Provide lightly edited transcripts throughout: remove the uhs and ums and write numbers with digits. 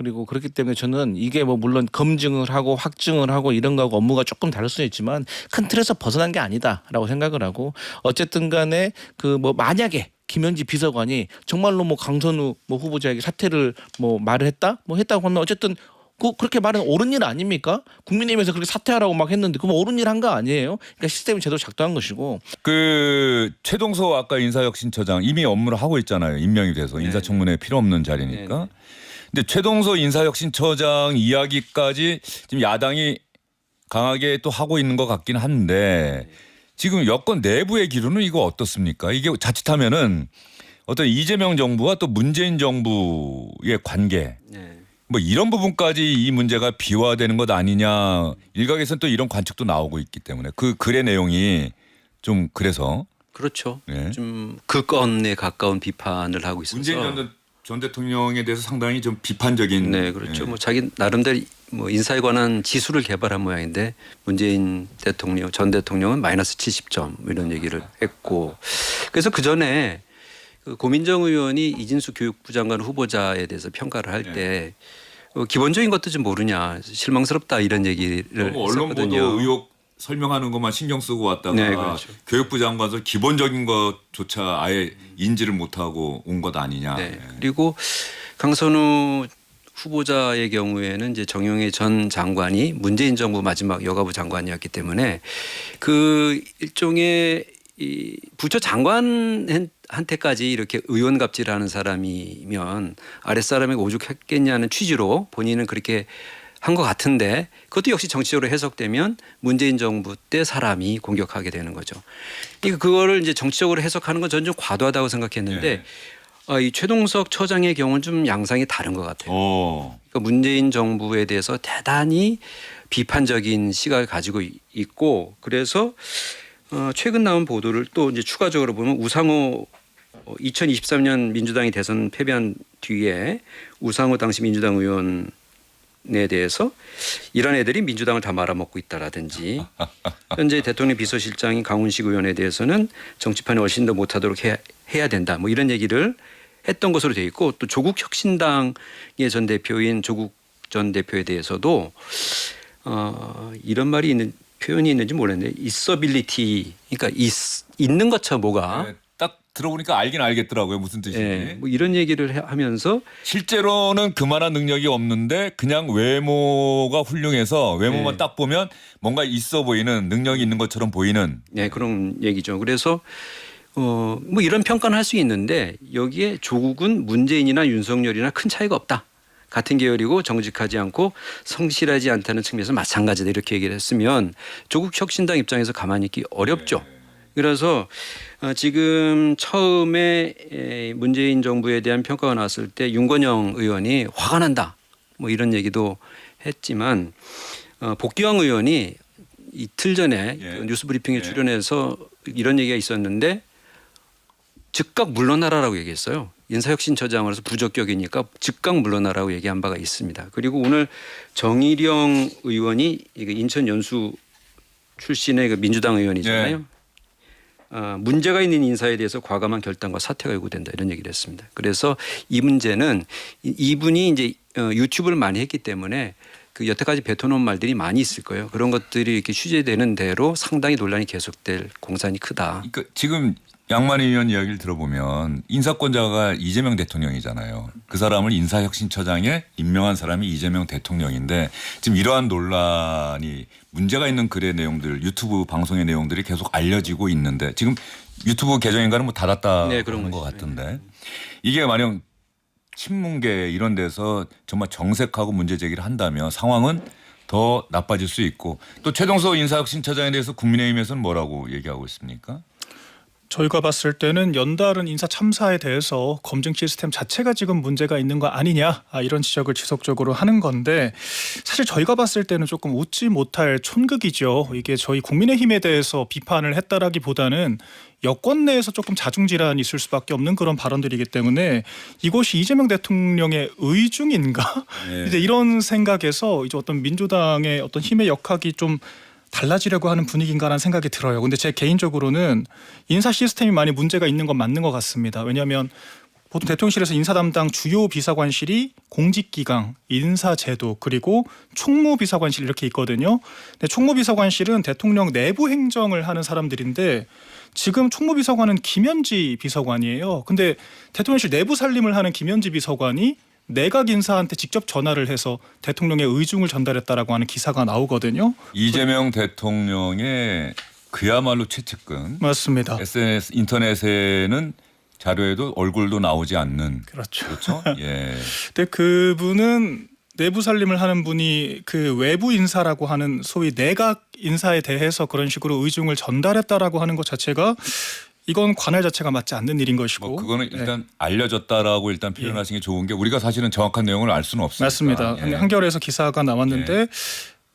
그리고 그렇기 때문에 저는 이게 뭐 물론 검증을 하고 확증을 하고 이런 거하고 업무가 조금 다를 수는 있지만 큰 틀에서 벗어난 게 아니다라고 생각을 하고 어쨌든 간에 그 뭐 만약에 김현지 비서관이 정말로 뭐 강선우 뭐 후보자에게 사퇴를 뭐 말을 했다? 뭐 했다고 하면 어쨌든 그렇게 말은 옳은 일 아닙니까? 국민의힘에서 그렇게 사퇴하라고 막 했는데 그럼 옳은 일 한 거 아니에요? 그러니까 시스템이 제대로 작동한 것이고. 그 최동서 아까 인사혁신처장 이미 업무를 하고 있잖아요. 임명이 돼서 인사청문회 필요 없는 자리니까. 근데 최동서 인사혁신처장 이야기까지 지금 야당이 강하게 또 하고 있는 것 같긴 한데 지금 여권 내부의 기류는 이거 어떻습니까? 이게 자칫하면은 어떤 이재명 정부와 또 문재인 정부의 관계 뭐 이런 부분까지 이 문제가 비화되는 것 아니냐. 일각에서는 또 이런 관측도 나오고 있기 때문에 그 글의 내용이 좀 그래서 그렇죠. 네. 좀 그 건에 가까운 비판을 하고 있어서 문재인 전 대통령에 대해서 상당히 좀 비판적인. 네, 그렇죠. 뭐 자기 나름대로 뭐 인사에 관한 지수를 개발한 모양인데 문재인 대통령 전 대통령은 마이너스 70점 이런 얘기를 했고 그래서 그 전에 그 고민정 의원이 이진수 교육부 장관 후보자에 대해서 평가를 할 때 기본적인 것도 좀 모르냐 실망스럽다 이런 얘기를 언론 보도 했었거든요. 의혹 설명하는 것만 신경 쓰고 왔다가 네, 그렇죠. 교육부 장관서 기본적인 것조차 아예 인지를 못하고 온 것 아니냐. 네. 그리고 강선우 후보자의 경우에는 이제 정용회 전 장관이 문재인 정부 마지막 여가부 장관이었기 때문에 그 일종의 이 부처 장관한테까지 이렇게 의원 갑질하는 사람이면 아랫사람에게 오죽했겠냐는 취지로 본인은 그렇게 한 것 같은데 그것도 역시 정치적으로 해석되면 문재인 정부 때 사람이 공격하게 되는 거죠. 그거를 이제 정치적으로 해석하는 건 저는 좀 과도하다고 생각했는데 이 최동석 처장의 경우는 좀 양상이 다른 것 같아요. 그러니까 문재인 정부에 대해서 대단히 비판적인 시각을 가지고 있고 그래서 최근 나온 보도를 또 이제 추가적으로 보면 우상호 2023년 민주당이 대선 패배한 뒤에 우상호 당시 민주당 의원에 대해서 이런 애들이 민주당을 다 말아먹고 있다라든지 현재 대통령 비서실장인 강훈식 의원에 대해서는 정치판에 훨씬 더 못하도록 해야 된다 뭐 이런 얘기를 했던 것으로 되어 있고 또 조국 혁신당의 전 대표인 조국 전 대표에 대해서도 이런 말이 있는 표현이 있는지 모르겠는데 있어빌리티 그러니까 있는 것처럼 뭐가 네, 딱 들어보니까 알긴 알겠더라고요. 무슨 뜻인지. 네, 뭐 이런 얘기를 하면서 실제로는 그만한 능력이 없는데 그냥 외모가 훌륭해서 외모만 딱 보면 뭔가 있어 보이는 능력이 있는 것처럼 보이는. 네, 그런 얘기죠. 그래서 뭐 이런 평가는 할 수 있는데 여기에 조국은 문재인이나 윤석열이나 큰 차이가 없다. 같은 계열이고 정직하지 않고 성실하지 않다는 측면에서 마찬가지다 이렇게 얘기를 했으면 조국 혁신당 입장에서 가만히 있기 어렵죠. 그래서 지금 처음에 문재인 정부에 대한 평가가 나왔을 때 윤건영 의원이 화가 난다 뭐 이런 얘기도 했지만 복귀왕 의원이 이틀 전에 그 뉴스브리핑에 출연해서 이런 얘기가 있었는데 즉각 물러나라라고 얘기했어요. 인사혁신처장으로서 부적격이니까 즉각 물러나라고 얘기한 바가 있습니다. 그리고 오늘 정일영 의원이 인천 연수 출신의 그 민주당 의원이잖아요. 문제가 있는 인사에 대해서 과감한 결단과 사퇴가 요구된다 이런 얘기를 했습니다. 그래서 이 문제는 이분이 이제 유튜브를 많이 했기 때문에 그 여태까지 뱉어놓은 말들이 많이 있을 거예요. 그런 것들이 이렇게 취재되는 대로 상당히 논란이 계속될 공산이 크다. 그러니까 지금 양만희 의원 이야기를 들어보면 인사권자가 이재명 대통령이잖아요. 그 사람을 인사혁신처장에 임명한 사람이 이재명 대통령인데 지금 이러한 논란이 문제가 있는 글의 내용들 유튜브 방송의 내용들이 계속 알려지고 있는데 지금 유튜브 계정인가는 뭐 닫았다 그런 것 같은데 이게 만약 친문계 이런 데서 정말 정색하고 문제 제기를 한다면 상황은 더 나빠질 수 있고 또 최동서 인사혁신처장에 대해서 국민의힘에서는 뭐라고 얘기하고 있습니까? 저희가 봤을 때는 연달은 인사 참사에 대해서 검증 시스템 자체가 지금 문제가 있는 거 아니냐 이런 지적을 지속적으로 하는 건데 사실 저희가 봤을 때는 조금 웃지 못할 촌극이죠. 이게 저희 국민의힘에 대해서 비판을 했다라기보다는 여권 내에서 조금 자중질환이 있을 수밖에 없는 그런 발언들이기 때문에 이것이 이재명 대통령의 의중인가? 이제 이런 생각에서 이제 어떤 민주당의 어떤 힘의 역학이 좀 달라지려고 하는 분위기인가라는 생각이 들어요. 근데 제 개인적으로는 인사 시스템이 많이 문제가 있는 건 맞는 것 같습니다. 왜냐하면 보통 대통령실에서 인사 담당 주요 비서관실이 공직기강, 인사제도 그리고 총무비서관실 이렇게 있거든요. 근데 총무비서관실은 대통령 내부 행정을 하는 사람들인데 지금 총무비서관은 김현지 비서관이에요. 근데 대통령실 내부 살림을 하는 김현지 비서관이 내각 인사한테 직접 전화를 해서 대통령의 의중을 전달했다라고 하는 기사가 나오거든요. 이재명 대통령의 그야말로 최측근. 맞습니다. SNS 인터넷에는 자료에도 얼굴도 나오지 않는. 그렇죠. 그렇죠? 예. 근데 그분은 내부 살림을 하는 분이 그 외부 인사라고 하는 소위 내각 인사에 대해서 그런 식으로 의중을 전달했다라고 하는 것 자체가 이건 관할 자체가 맞지 않는 일인 것이고. 뭐 그거는 일단 알려졌다라고 일단 표현하신 게 좋은 게 우리가 사실은 정확한 내용을 알 수는 없으니까. 맞습니다. 예. 한겨레에서 기사가 나왔는데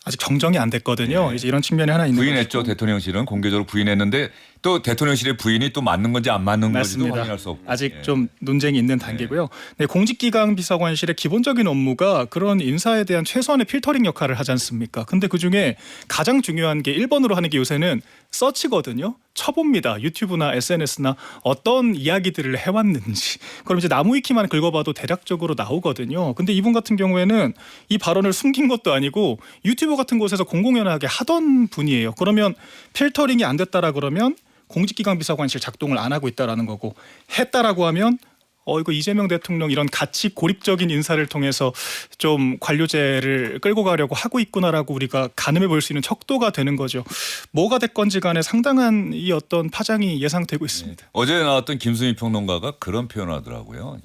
아직 정정이 안 됐거든요. 예. 이제 이런 측면이 하나 있는 부인했죠. 것이고. 대통령실은 공개적으로 부인했는데 또 대통령실의 부인이 또 맞는 건지 안 맞는 건지도 맞습니다. 확인할 수 없고. 아직 예. 좀 논쟁이 있는 단계고요. 네, 공직기강 비서관실의 기본적인 업무가 그런 인사에 대한 최소한의 필터링 역할을 하지 않습니까? 근데 그중에 가장 중요한 게 1번으로 하는 게 요새는 서치거든요. 쳐봅니다. 유튜브나 SNS나 어떤 이야기들을 해왔는지. 그럼 이제 나무위키만 긁어봐도 대략적으로 나오거든요. 근데 이분 같은 경우에는 이 발언을 숨긴 것도 아니고 유튜브 같은 곳에서 공공연하게 하던 분이에요. 그러면 필터링이 안 됐다라 그러면 공직기강 비서관실 작동을 안 하고 있다라는 거고, 했다라고 하면 이거 이재명 대통령 이런 가치 고립적인 인사를 통해서 좀 관료제를 끌고 가려고 하고 있구나라고 우리가 가늠해 볼 수 있는 척도가 되는 거죠. 뭐가 됐건지 간에 상당한 이 어떤 파장이 예상되고 있습니다. 어제 나왔던 김수미 평론가가 그런 표현을 하더라고요.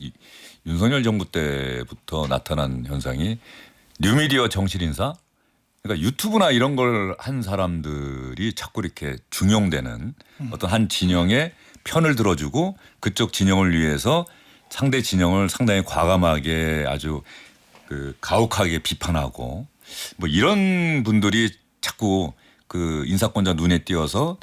윤석열 정부 때부터 나타난 현상이 뉴미디어 정실 인사. 그러니까 유튜브나 이런 걸 한 사람들이 자꾸 이렇게 중용되는 어떤 한 진영의 편을 들어주고 그쪽 진영을 위해서 상대 진영을 상당히 과감하게 아주 그 가혹하게 비판하고 뭐 이런 분들이 자꾸 그 인사권자 눈에 띄어서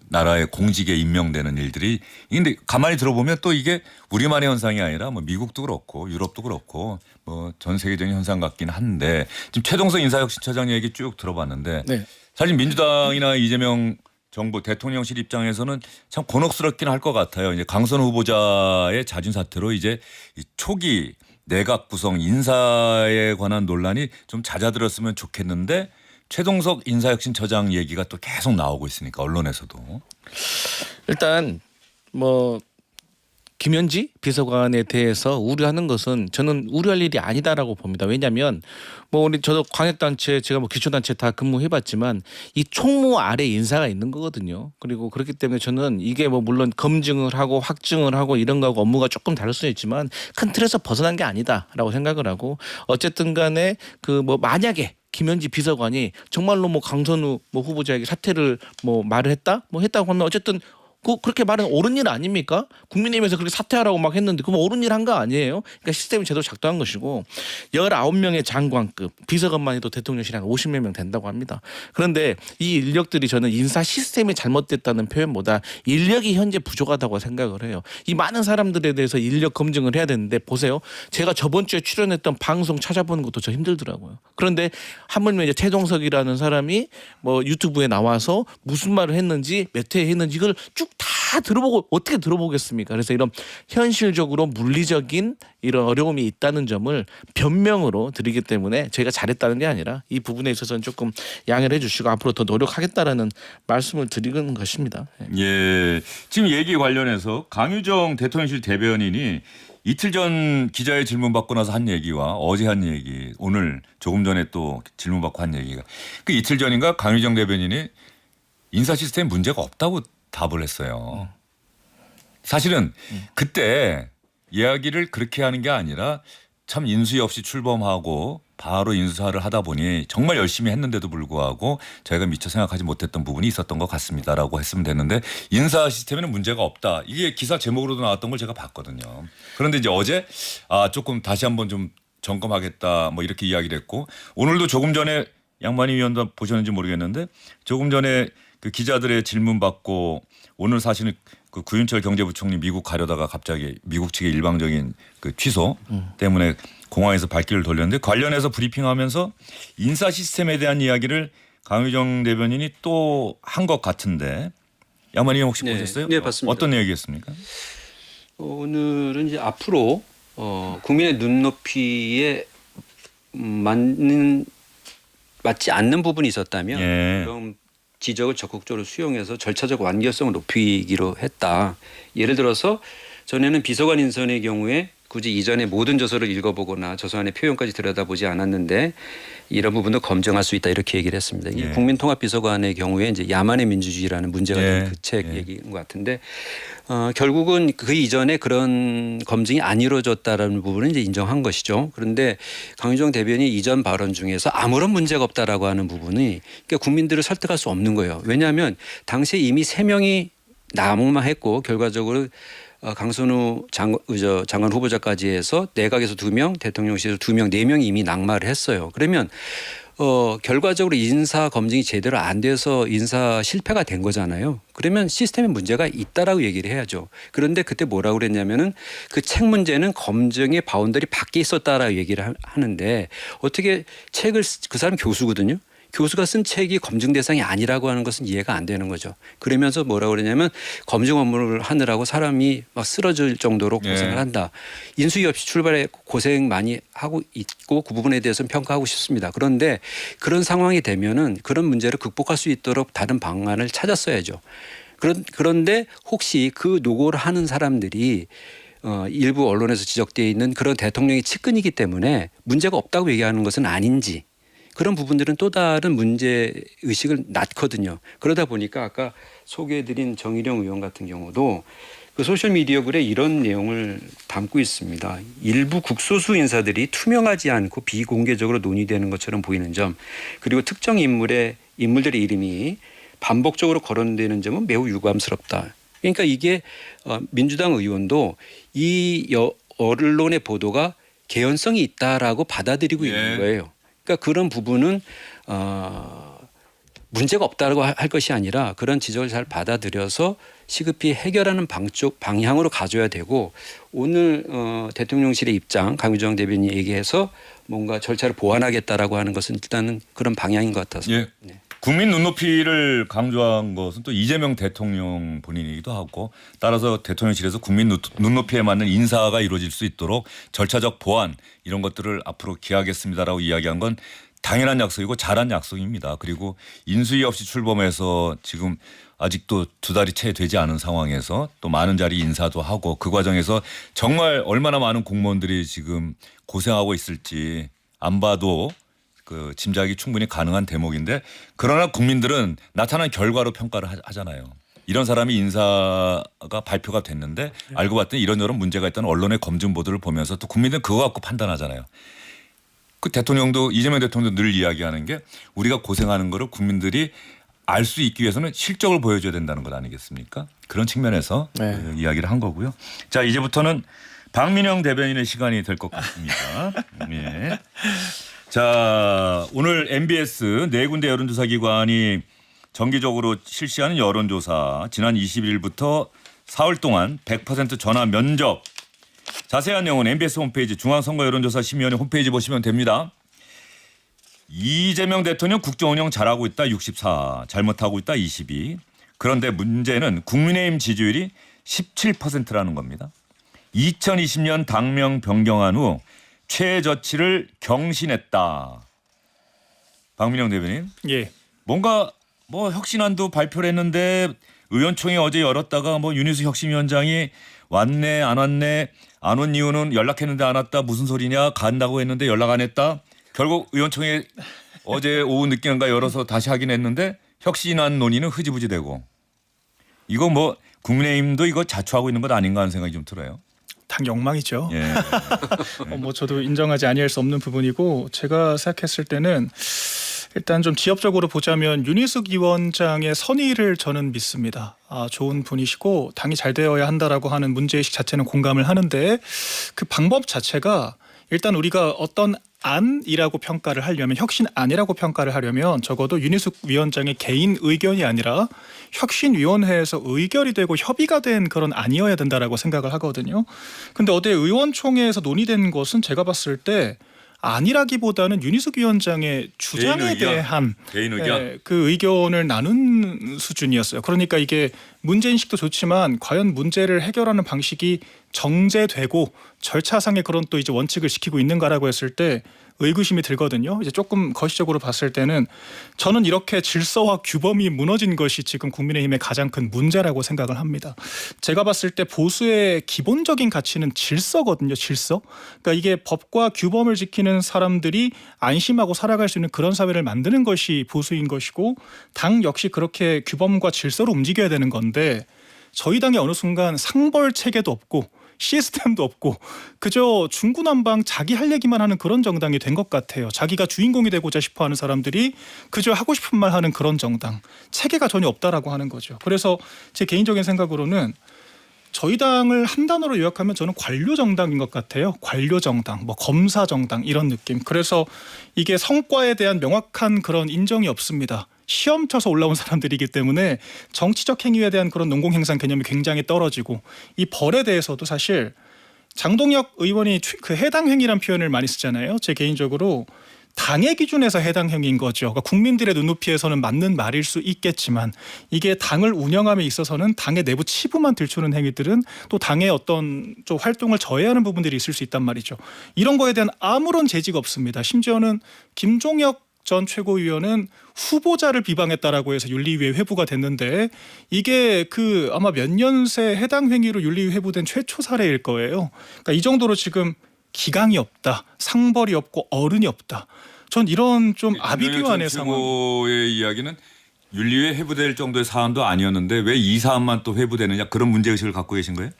나라의 공직에 임명되는 일들이, 근데 가만히 들어보면 또 이게 우리만의 현상이 아니라 뭐 미국도 그렇고 유럽도 그렇고 뭐 전 세계적인 현상 같긴 한데, 지금 최동석 인사혁신처장 얘기 쭉 들어봤는데 네. 사실 민주당이나 이재명 정부 대통령실 입장에서는 참 곤혹스럽긴 할 것 같아요. 이제 강선 후보자의 자진 사퇴로 이제 이 초기 내각 구성 인사에 관한 논란이 좀 잦아들었으면 좋겠는데 최동석 인사혁신처장 얘기가 또 계속 나오고 있으니까 언론에서도. 일단 뭐 김현지 비서관에 대해서 우려하는 것은 저는 우려할 일이 아니다라고 봅니다. 왜냐하면 뭐 우리 저도 광역단체 제가 뭐 기초단체 다 근무해봤지만 이 총무 아래 인사가 있는 거거든요. 그리고 그렇기 때문에 저는 이게 뭐 물론 검증을 하고 확증을 하고 이런 거하고 업무가 조금 다를 수 있지만 큰 틀에서 벗어난 게 아니다라고 생각을 하고, 어쨌든 간에 그 뭐 만약에 김현지 비서관이 정말로 뭐 강선우 뭐 후보자에게 사퇴를 뭐 말을 했다 뭐 했다고 하면 어쨌든 그렇게 말은 옳은 일 아닙니까? 국민의힘에서 그렇게 사퇴하라고 막 했는데 그럼 옳은 일 한 거 아니에요? 그러니까 시스템이 제대로 작동한 것이고, 19명의 장관급 비서관만 해도 대통령실이 한 50몇 명 된다고 합니다. 그런데 이 인력들이 저는 인사 시스템이 잘못됐다는 표현보다 인력이 현재 부족하다고 생각을 해요. 이 많은 사람들에 대해서 인력 검증을 해야 되는데 보세요. 제가 저번 주에 출연했던 방송 찾아보는 것도 저 힘들더라고요. 그런데 하물며 이제 최동석이라는 사람이 뭐 유튜브에 나와서 무슨 말을 했는지 몇 회 했는지 이걸 쭉 다 들어보고 어떻게 들어보겠습니까? 그래서 이런 현실적으로 물리적인 이런 어려움이 있다는 점을 변명으로 드리기 때문에 저희가 잘했다는 게 아니라 이 부분에 있어서는 조금 양해를 해주시고 앞으로 더 노력하겠다라는 말씀을 드리는 것입니다. 예, 지금 얘기 관련해서 강유정 대통령실 대변인이 이틀 전 기자의 질문 받고 나서 한 얘기와 어제 한 얘기, 오늘 조금 전에 또 질문 받고 한 얘기가, 그 이틀 전인가 강유정 대변인이 인사 시스템 문제가 없다고 답을 했어요. 사실은 그때 이야기를 그렇게 하는 게 아니라 참 인수위 없이 출범하고 바로 인수사를 하다 보니 정말 열심히 했는데도 불구하고 저희가 미처 생각하지 못했던 부분이 있었던 것 같습니다라고 했으면 되는데, 인사 시스템에는 문제가 없다. 이게 기사 제목으로도 나왔던 걸 제가 봤거든요. 그런데 이제 어제 조금 다시 한번 좀 점검하겠다 뭐 이렇게 이야기를 했고, 오늘도 조금 전에 양만희 위원도 보셨는지 모르겠는데 조금 전에 그 기자들의 질문 받고 오늘 사실은 그 구윤철 경제부총리 미국 가려다가 갑자기 미국 측의 일방적인 그 취소 때문에 공항에서 발길을 돌렸는데, 관련해서 브리핑하면서 인사 시스템에 대한 이야기를 강유정 대변인이 또 한 것 같은데 양만희 혹시 네. 보셨어요? 네, 봤습니다. 어떤 이야기였습니까? 오늘은 이제 앞으로 국민의 눈높이에 맞지 않는 부분이 있었다면 예. 그런 지적을 적극적으로 수용해서 절차적 완결성을 높이기로 했다. 예를 들어서 전에는 비서관 인선의 경우에 굳이 이전에 모든 저서를 읽어보거나 저서 안의 표현까지 들여다보지 않았는데 이런 부분도 검증할 수 있다 이렇게 얘기를 했습니다. 이 예. 국민통합비서관의 경우에 이제 야만의 민주주의라는 문제가 예. 된 그 책 예. 얘기인 것 같은데 결국은 그 이전에 그런 검증이 안 이루어졌다라는 부분은 이제 인정한 것이죠. 그런데 강유정 대변인이 이전 발언 중에서 아무런 문제가 없다라고 하는 부분이 그러니까 국민들을 설득할 수 없는 거예요. 왜냐하면 당시에 이미 3명이 낙마했고 결과적으로 강선우 장관 후보자까지 해서 내각에서 2명, 대통령실에서 2명, 4명이 이미 낙마를 했어요. 그러면 결과적으로 인사 검증이 제대로 안 돼서 인사 실패가 된 거잖아요. 그러면 시스템에 문제가 있다라고 얘기를 해야죠. 그런데 그때 뭐라고 그랬냐면은 그 책 문제는 검증의 바운더리 밖에 있었다라고 얘기를 하는데 어떻게 책을 그 사람 교수거든요. 교수가 쓴 책이 검증 대상이 아니라고 하는 것은 이해가 안 되는 거죠. 그러면서 뭐라고 그러냐면 검증 업무를 하느라고 사람이 막 쓰러질 정도로 고생을 네. 한다. 인수위 없이 출발해 고생 많이 하고 있고 그 부분에 대해서는 평가하고 싶습니다. 그런데 그런 상황이 되면은 그런 문제를 극복할 수 있도록 다른 방안을 찾았어야죠. 그런데 혹시 그 노고를 하는 사람들이 일부 언론에서 지적되어 있는 그런 대통령의 측근이기 때문에 문제가 없다고 얘기하는 것은 아닌지 그런 부분들은 또 다른 문제 의식을 낳거든요. 그러다 보니까 아까 소개해드린 정일영 의원 같은 경우도 그 소셜 미디어 글에 이런 내용을 담고 있습니다. 일부 국소수 인사들이 투명하지 않고 비공개적으로 논의되는 것처럼 보이는 점, 그리고 특정 인물들의 이름이 반복적으로 거론되는 점은 매우 유감스럽다. 그러니까 이게 민주당 의원도 이 언론의 보도가 개연성이 있다라고 받아들이고 있는 거예요. 그러니까 그런 부분은 문제가 없다고 할 것이 아니라 그런 지적을 잘 받아들여서 시급히 해결하는 방향으로 가져야 되고 오늘 대통령실의 입장 강유정 대변인이 얘기해서 뭔가 절차를 보완하겠다라고 하는 것은 일단은 그런 방향인 것 같아서. 예. 네. 국민 눈높이를 강조한 것은 또 이재명 대통령 본인이기도 하고 따라서 대통령실에서 국민 눈높이에 맞는 인사가 이루어질 수 있도록 절차적 보완 이런 것들을 앞으로 기하겠습니다라고 이야기한 건 당연한 약속이고 잘한 약속입니다. 그리고 인수위 없이 출범해서 지금 아직도 2달이 채 되지 않은 상황에서 또 많은 자리 인사도 하고 그 과정에서 정말 얼마나 많은 공무원들이 지금 고생하고 있을지 안 봐도 그 짐작이 충분히 가능한 대목인데 그러나 국민들은 나타난 결과로 평가를 하잖아요. 이런 사람이 인사가 발표가 됐는데 알고 봤더니 이런저런 문제가 있다는 언론의 검증 보도를 보면서 또 국민들은 그거 갖고 판단하잖아요. 그 대통령도 이재명 대통령도 늘 이야기하는 게 우리가 고생하는 거를 국민들이 알 수 있기 위해서는 실적을 보여줘야 된다는 것 아니겠습니까? 그런 측면에서 네. 이야기를 한 거고요. 자 이제부터는 박민영 대변인의 시간이 될 것 같습니다. 예. 자 오늘 MBS 4군데 여론조사 기관이 정기적으로 실시하는 여론조사 지난 21일부터 사흘 동안 100% 전화 면접 자세한 내용은 MBS 홈페이지 중앙선거여론조사심의위원회 홈페이지 보시면 됩니다. 이재명 대통령 국정운영 잘하고 있다 64 잘못하고 있다 22 그런데 문제는 국민의힘 지지율이 17%라는 겁니다. 2020년 당명 변경한 후 최저치를 경신했다. 박민영 대변인. 예. 뭔가 뭐 혁신안도 발표를 했는데 의원총회 어제 열었다가 뭐 윤희수 혁신위원장이 왔네 안 왔네 안 온 이유는 연락했는데 안 왔다 무슨 소리냐 간다고 했는데 연락 안 했다. 결국 의원총회 어제 오후 늦게인가 열어서 다시 하긴 했는데 혁신안 논의는 흐지부지 되고 이거 뭐 국민의힘도 이거 자초하고 있는 것 아닌가 하는 생각이 좀 들어요. 당 욕망이죠. 예. 뭐 저도 인정하지 아니할 수 없는 부분이고 제가 생각했을 때는 일단 좀 지엽적으로 보자면 윤희숙 위원장의 선의를 저는 믿습니다. 좋은 분이시고 당이 잘 되어야 한다라고 하는 문제의식 자체는 공감을 하는데 그 방법 자체가 일단 우리가 어떤 안이라고 평가를 하려면 혁신안이라고 평가를 하려면 적어도 윤희숙 위원장의 개인 의견이 아니라 혁신위원회에서 의결이 되고 협의가 된 그런 안이어야 된다라고 생각을 하거든요. 근데 어제 의원총회에서 논의된 것은 제가 봤을 때 아니라기보다는 윤희숙 위원장의 주장에 개인 의견? 대한 개인 의견? 예, 그 의견을 나눈 수준이었어요. 그러니까 이게 문제인식도 좋지만 과연 문제를 해결하는 방식이 정제되고 절차상의 그런 또 이제 원칙을 지키고 있는가라고 했을 때 의구심이 들거든요. 이제 조금 거시적으로 봤을 때는 저는 이렇게 질서와 규범이 무너진 것이 지금 국민의힘의 가장 큰 문제라고 생각을 합니다. 제가 봤을 때 보수의 기본적인 가치는 질서거든요. 질서. 그러니까 이게 법과 규범을 지키는 사람들이 안심하고 살아갈 수 있는 그런 사회를 만드는 것이 보수인 것이고 당 역시 그렇게 규범과 질서로 움직여야 되는 건데 저희 당이 어느 순간 상벌 체계도 없고 시스템도 없고 그저 중구난방 자기 할 얘기만 하는 그런 정당이 된 것 같아요. 자기가 주인공이 되고자 싶어하는 사람들이 그저 하고 싶은 말 하는 그런 정당. 체계가 전혀 없다라고 하는 거죠. 그래서 제 개인적인 생각으로는 저희 당을 한 단어로 요약하면 저는 관료 정당인 것 같아요. 관료 정당, 뭐 검사 정당 이런 느낌. 그래서 이게 성과에 대한 명확한 그런 인정이 없습니다. 시험 쳐서 올라온 사람들이기 때문에 정치적 행위에 대한 그런 농공행상 개념이 굉장히 떨어지고 이 벌에 대해서도 사실 장동혁 의원이 그 해당 행위란 표현을 많이 쓰잖아요. 제 개인적으로 당의 기준에서 해당 행위인 거죠. 그러니까 국민들의 눈높이에서는 맞는 말일 수 있겠지만 이게 당을 운영함에 있어서는 당의 내부 치부만 들추는 행위들은 또 당의 어떤 좀 활동을 저해하는 부분들이 있을 수 있단 말이죠. 이런 거에 대한 아무런 제지가 없습니다. 심지어는 김종혁 전 최고위원은 후보자를 비방했다라고 해서 윤리위에 회부가 됐는데 이게 그 아마 몇 년 새 해당 행위로 윤리위 회부된 최초 사례일 거예요. 그러니까 이 정도로 지금 기강이 없다, 상벌이 없고 어른이 없다. 전 이런 좀 아비규환의 상황. 최고의 이야기는 윤리위에 회부될 정도의 사안도 아니었는데 왜 이 사안만 또 회부되느냐 그런 문제의식을 갖고 계신 거예요?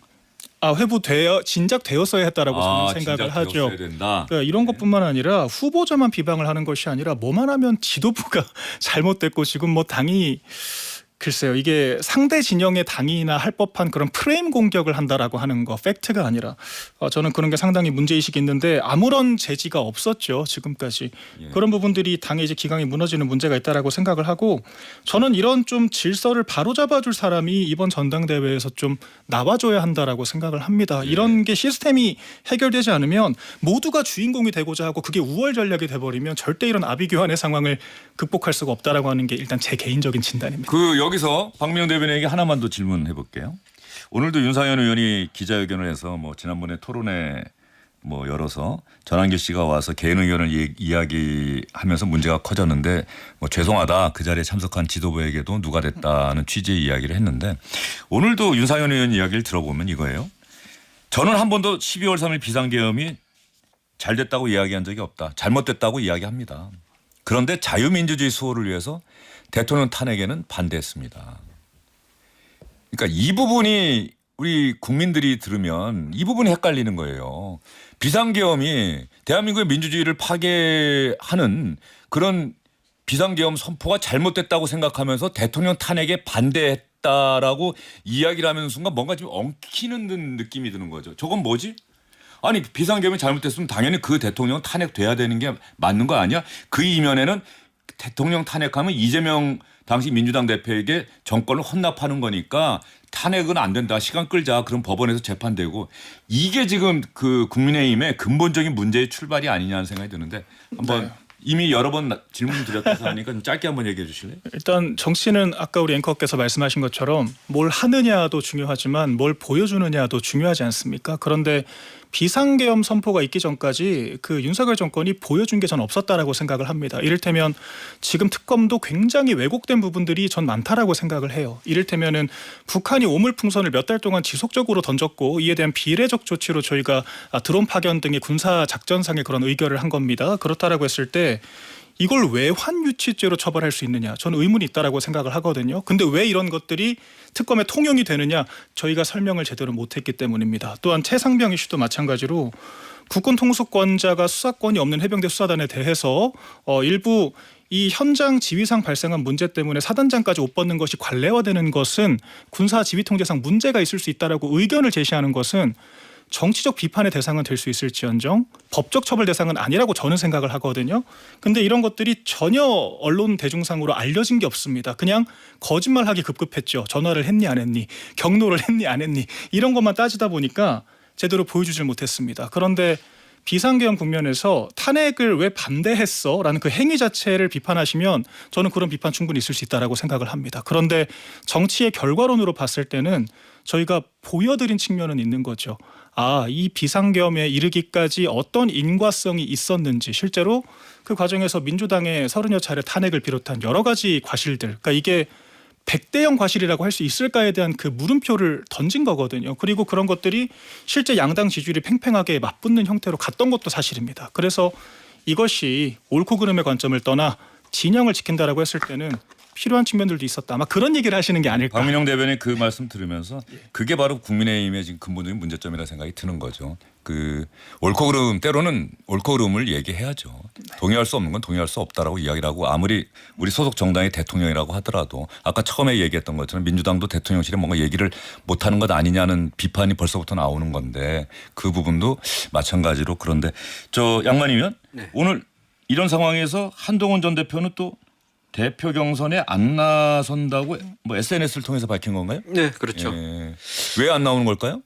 진작되었어야 했다라고 저는 생각을 하죠. 된다. 그러니까 이런 것뿐만 아니라 후보자만 비방을 하는 것이 아니라 뭐만 하면 지도부가 잘못됐고 지금 뭐 당이 글쎄요 이게 상대 진영의 당이나 할 법한 그런 프레임 공격을 한다라고 하는 거 팩트가 아니라 저는 그런 게 상당히 문제의식이 있는데 아무런 제지가 없었죠 지금까지. 예. 그런 부분들이 당의 이제 기강이 무너지는 문제가 있다라고 생각을 하고 저는 이런 좀 질서를 바로잡아줄 사람이 이번 전당대회에서 좀 나와줘야 한다라고 생각을 합니다. 예. 이런 게 시스템이 해결되지 않으면 모두가 주인공이 되고자 하고 그게 우월 전략이 돼버리면 절대 이런 아비규환의 상황을 극복할 수가 없다라고 하는 게 일단 제 개인적인 진단입니다. 여기서 박명 대변인에게 하나만 더 질문해 볼게요. 오늘도 윤상현 의원이 기자회견을 해서 뭐 지난번에 토론회 뭐 열어서 전한길 씨가 와서 개인 의견을 이야기하면서 문제가 커졌는데 뭐 죄송하다 그 자리에 참석한 지도부에게도 누가 됐다는 취지의 이야기를 했는데 오늘도 윤상현 의원 이야기를 들어보면 이거예요. 저는 한 번도 12월 3일 비상계엄이 잘 됐다고 이야기한 적이 없다. 잘못됐다고 이야기합니다. 그런데 자유민주주의 수호를 위해서 대통령 탄핵에는 반대했습니다. 그러니까 이 부분이 우리 국민들이 들으면 이 부분이 헷갈리는 거예요. 비상계엄이 대한민국의 민주주의를 파괴하는 그런 비상계엄 선포가 잘못됐다고 생각하면서 대통령 탄핵에 반대했다라고 이야기를 하는 순간 뭔가 좀 엉키는 느낌이 드는 거죠. 저건 뭐지? 아니 비상계엄이 잘못됐으면 당연히 그 대통령 탄핵돼야 되는 게 맞는 거 아니야? 그 이면에는 대통령 탄핵하면 이재명 당시 민주당 대표에게 정권을 헌납하는 거니까 탄핵은 안 된다. 시간 끌자. 그럼 법원에서 재판되고 이게 지금 그 국민의힘의 근본적인 문제의 출발이 아니냐는 생각이 드는데 한번 네. 이미 여러 번 질문 드렸다서 하니까 좀 짧게 한번 얘기해 주실래요? 일단 정치는 아까 우리 앵커께서 말씀하신 것처럼 뭘 하느냐도 중요하지만 뭘 보여주느냐도 중요하지 않습니까? 그런데 비상계엄 선포가 있기 전까지 그 윤석열 정권이 보여준 게 전 없었다라고 생각을 합니다. 이를테면 지금 특검도 굉장히 왜곡된 부분들이 전 많다라고 생각을 해요. 이를테면은 북한이 오물풍선을 몇 달 동안 지속적으로 던졌고 이에 대한 비례적 조치로 저희가 드론 파견 등의 군사 작전상의 그런 의결을 한 겁니다. 그렇다라고 했을 때 이걸 외환유치죄로 처벌할 수 있느냐 저는 의문이 있다라고 생각을 하거든요. 근데 왜 이런 것들이 특검에 통용이 되느냐 저희가 설명을 제대로 못했기 때문입니다. 또한 최상병 이슈도 마찬가지로 국군 통수권자가 수사권이 없는 해병대 수사단에 대해서 일부 이 현장 지휘상 발생한 문제 때문에 사단장까지 옷 벗는 것이 관례화되는 것은 군사 지휘통제상 문제가 있을 수 있다라고 의견을 제시하는 것은 정치적 비판의 대상은 될 수 있을지언정 법적 처벌 대상은 아니라고 저는 생각을 하거든요. 근데 이런 것들이 전혀 언론 대중상으로 알려진 게 없습니다. 그냥 거짓말하기 급급했죠. 전화를 했니 안 했니, 경로를 했니 안 했니 이런 것만 따지다 보니까 제대로 보여주질 못했습니다. 그런데 비상계엄 국면에서 탄핵을 왜 반대했어? 라는 그 행위 자체를 비판하시면 저는 그런 비판 충분히 있을 수 있다라고 생각을 합니다. 그런데 정치의 결과론으로 봤을 때는 저희가 보여드린 측면은 있는 거죠. 이 비상계엄에 이르기까지 어떤 인과성이 있었는지 실제로 그 과정에서 민주당의 30여 차례 탄핵을 비롯한 여러 가지 과실들, 그러니까 이게 100대0 과실이라고 할 수 있을까에 대한 그 물음표를 던진 거거든요. 그리고 그런 것들이 실제 양당 지지율이 팽팽하게 맞붙는 형태로 갔던 것도 사실입니다. 그래서 이것이 옳고 그름의 관점을 떠나 진영을 지킨다라고 했을 때는 필요한 측면들도 있었다. 아마 그런 얘기를 하시는 게 아닐까. 박민영 대변인 그 말씀 들으면서 그게 바로 국민의힘의 지금 근본적인 문제점이라 생각이 드는 거죠. 그 옳고 그름 때로는 옳고 그름을 얘기해야죠. 동의할 수 없는 건 동의할 수 없다라고 이야기를 하고 아무리 우리 소속 정당이 대통령이라고 하더라도 아까 처음에 얘기했던 것처럼 민주당도 대통령실에 뭔가 얘기를 못하는 것 아니냐는 비판이 벌써부터 나오는 건데 그 부분도 마찬가지로 그런데 저 양만희 의원 네. 오늘 이런 상황에서 한동훈 전 대표는 또 대표 경선에 안 나선다고 뭐 SNS를 통해서 밝힌 건가요? 네, 그렇죠. 왜 안 나오는 걸까요?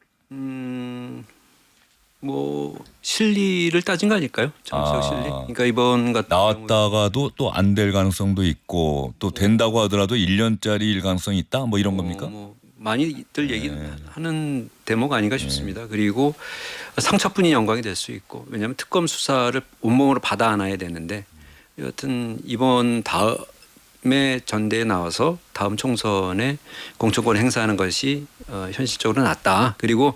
뭐 실리를 따진 거 아닐까요? 정치적 실리. 그러니까 이번 같은 나왔다가도 또 안 될 가능성도 있고 또 된다고 하더라도 1년짜리일 가능성이 있다 뭐 이런 겁니까? 뭐 많이들 얘기하는 대목 아닌가 싶습니다. 그리고 상처뿐인 영광이 될 수 있고 왜냐하면 특검 수사를 온몸으로 받아 안아야 되는데 여하튼 이번 다음에 전대에 나와서 다음 총선에 공천권 행사하는 것이 현실적으로 낫다. 그리고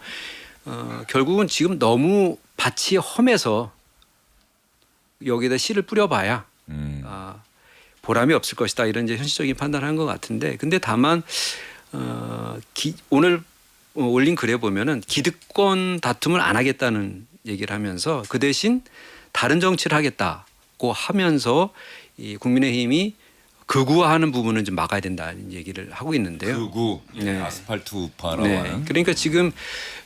결국은 지금 너무 밭이 험해서 여기다 씨를 뿌려봐야 보람이 없을 것이다. 이런 이제 현실적인 판단을 한 것 같은데 근데 다만 오늘 올린 글에 보면은 기득권 다툼을 안 하겠다는 얘기를 하면서 그 대신 다른 정치를 하겠다고 하면서 이 국민의힘이 극우화하는 부분은 좀 막아야 된다는 얘기를 하고 있는데요. 극우 네. 아스팔트 우파라고 네. 하는. 그러니까 지금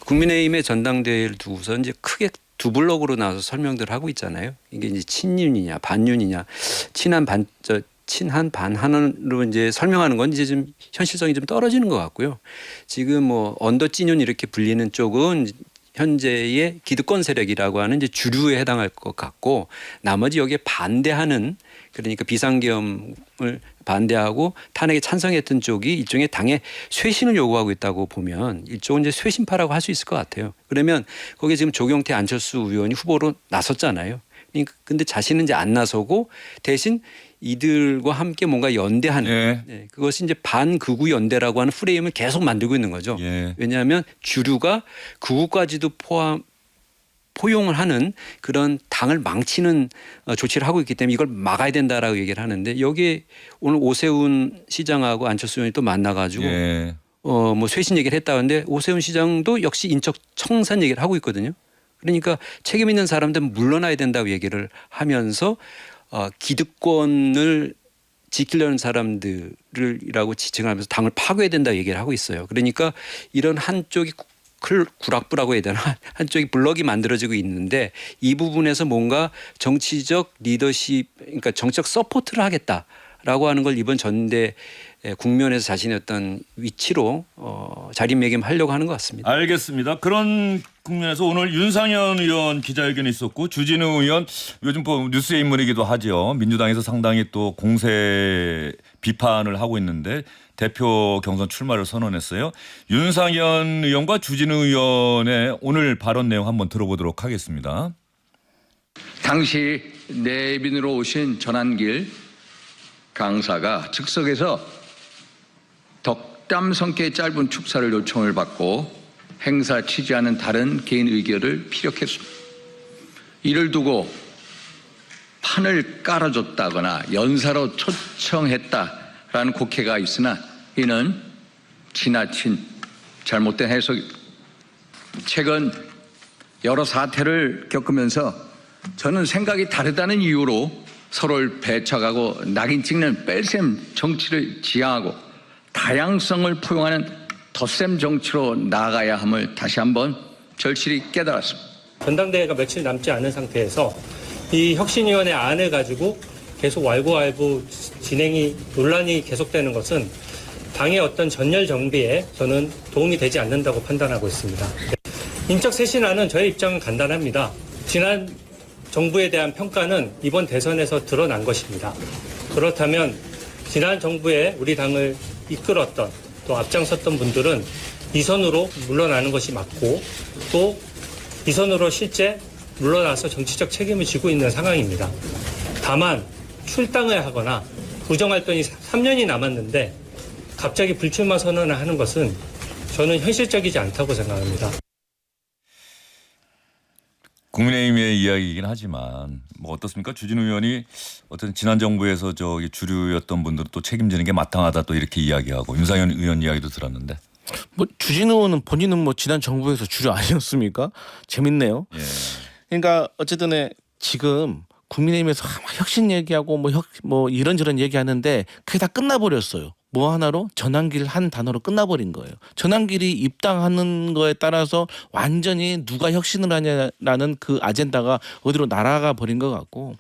국민의힘의 전당대회를 두고서 이제 크게 두 블록으로 나와서 설명들을 하고 있잖아요. 이게 이제 친윤이냐 반윤이냐 친한 반한으로 이제 설명하는 건 이제 좀 현실성이 좀 떨어지는 것 같고요. 지금 뭐 언더 찐윤 이렇게 불리는 쪽은 현재의 기득권 세력이라고 하는 이제 주류에 해당할 것 같고 나머지 여기에 반대하는 그러니까 비상계엄을 반대하고 탄핵에 찬성했던 쪽이 일종의 당의 쇄신을 요구하고 있다고 보면 일종은 이제 쇄신파라고 할 수 있을 것 같아요. 그러면 거기에 지금 조경태 안철수 의원이 후보로 나섰잖아요. 그러니까 근데 자신은 이제 안 나서고 대신 이들과 함께 뭔가 연대하는 네, 그것이 이제 반극우 연대라고 하는 프레임을 계속 만들고 있는 거죠. 왜냐하면 주류가 극우까지도 포용을 하는 그런 당을 망치는 조치를 하고 있기 때문에 이걸 막아야 된다라고 얘기를 하는데 여기에 오늘 오세훈 시장하고 안철수 의원이 또 만나가지고 뭐 쇄신 얘기를 했다는데 오세훈 시장도 역시 인적 청산 얘기를 하고 있거든요. 그러니까 책임 있는 사람들은 물러나야 된다고 얘기를 하면서 기득권을 지키려는 사람들이라고 지칭하면서 당을 파괴해야 된다고 얘기를 하고 있어요. 그러니까 이런 한쪽이 구락부라고 해야 되나 한쪽이 블럭이 만들어지고 있는데 이 부분에서 뭔가 정치적 리더십 그러니까 정치적 서포트를 하겠다라고 하는 걸 이번 전대 국면에서 자신의 어떤 위치로 자리매김하려고 하는 것 같습니다. 알겠습니다. 그런 국면에서 오늘 윤상현 의원 기자회견이 있었고 주진우 의원 요즘 뭐 뉴스의 인물이기도 하죠. 민주당에서 상당히 또 공세 비판을 하고 있는데 대표 경선 출마를 선언했어요. 윤상현 의원과 주진우 의원의 오늘 발언 내용 한번 들어보도록 하겠습니다. 당시 내빈으로 오신 전한길 강사가 즉석에서 덕담 성격의 짧은 축사를 요청을 받고 행사 취지하는 다른 개인 의견을 피력했습니다. 이를 두고 판을 깔아줬다거나 연사로 초청했다라는 곡해가 있으나 이는 지나친 잘못된 해석입니다. 최근 여러 사태를 겪으면서 저는 생각이 다르다는 이유로 서로를 배척하고 낙인 찍는 뺄셈 정치를 지향하고 다양성을 포용하는 덧셈 정치로 나아가야 함을 다시 한번 절실히 깨달았습니다. 전당대회가 며칠 남지 않은 상태에서 이 혁신위원회 안을 가지고 계속 왈가왈부 진행이 논란이 계속되는 것은 당의 어떤 전열 정비에 저는 도움이 되지 않는다고 판단하고 있습니다. 인적 쇄신안은 저의 입장은 간단합니다. 지난 정부에 대한 평가는 이번 대선에서 드러난 것입니다. 그렇다면 지난 정부에 우리 당을 이끌었던 또 앞장섰던 분들은 이 선으로 물러나는 것이 맞고 또 이 선으로 실제 물러나서 정치적 책임을 지고 있는 상황입니다. 다만 출당을 하거나 부정활동이 3년이 남았는데 갑자기 불출마 선언을 하는 것은 저는 현실적이지 않다고 생각합니다. 국민의힘의 이야기이긴 하지만 뭐 어떻습니까? 주진우 의원이 어쨌든 지난 정부에서 저기 주류였던 분들은 또 책임지는 게 마땅하다 또 이렇게 이야기하고 윤상현 의원 이야기도 들었는데. 뭐 주진우 의원은 본인은 뭐 지난 정부에서 주류 아니었습니까? 재밌네요. 예. 그러니까 어쨌든 지금 국민의힘에서 혁신 얘기하고 뭐 이런저런 얘기하는데 그게 다 끝나버렸어요. 뭐 하나로 전환길 한 단어로 끝나버린 거예요. 전환길이 입당하는 거에 따라서 완전히 누가 혁신을 하냐라는 그 아젠다가 어디로 날아가 버린 것 같고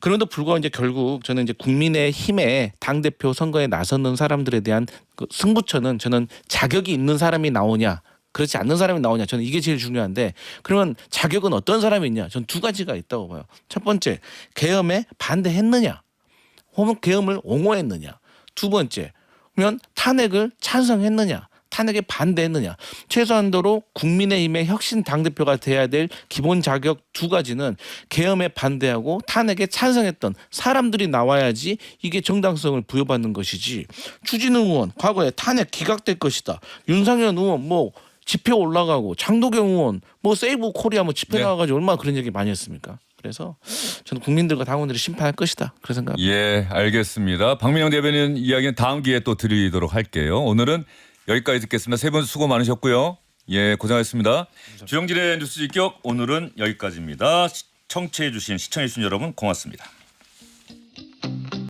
그럼에도 불구하고 이제 결국 저는 이제 국민의힘의 당대표 선거에 나서는 사람들에 대한 그 승부처는 저는 자격이 있는 사람이 나오냐 그렇지 않는 사람이 나오냐 저는 이게 제일 중요한데 그러면 자격은 어떤 사람이 있냐 저는 두 가지가 있다고 봐요. 첫 번째 계엄에 반대했느냐 혹은 계엄을 옹호했느냐 두 번째 그러면 탄핵을 찬성했느냐 탄핵에 반대했느냐 최소한도로 국민의힘의 혁신 당대표가 돼야 될 기본 자격 두 가지는 계엄에 반대하고 탄핵에 찬성했던 사람들이 나와야지 이게 정당성을 부여받는 것이지 추진우 의원 과거에 탄핵 기각될 것이다 윤상현 의원 뭐 집회 올라가고 장도경 의원 뭐 세이브 코리아 뭐 집회 네. 나와가지고 얼마나 그런 얘기 많이 했습니까? 그래서 저는 국민들과 당원들이 심판할 것이다. 그런 생각합니다. 예, 알겠습니다. 박민영 대변인 이야기는 다음 기회에 또 드리도록 할게요. 오늘은 여기까지 듣겠습니다. 세 분 수고 많으셨고요. 예, 고생하셨습니다. 주영진의 뉴스 직격 오늘은 여기까지입니다. 청취해 주신 시청해 주신 여러분 고맙습니다.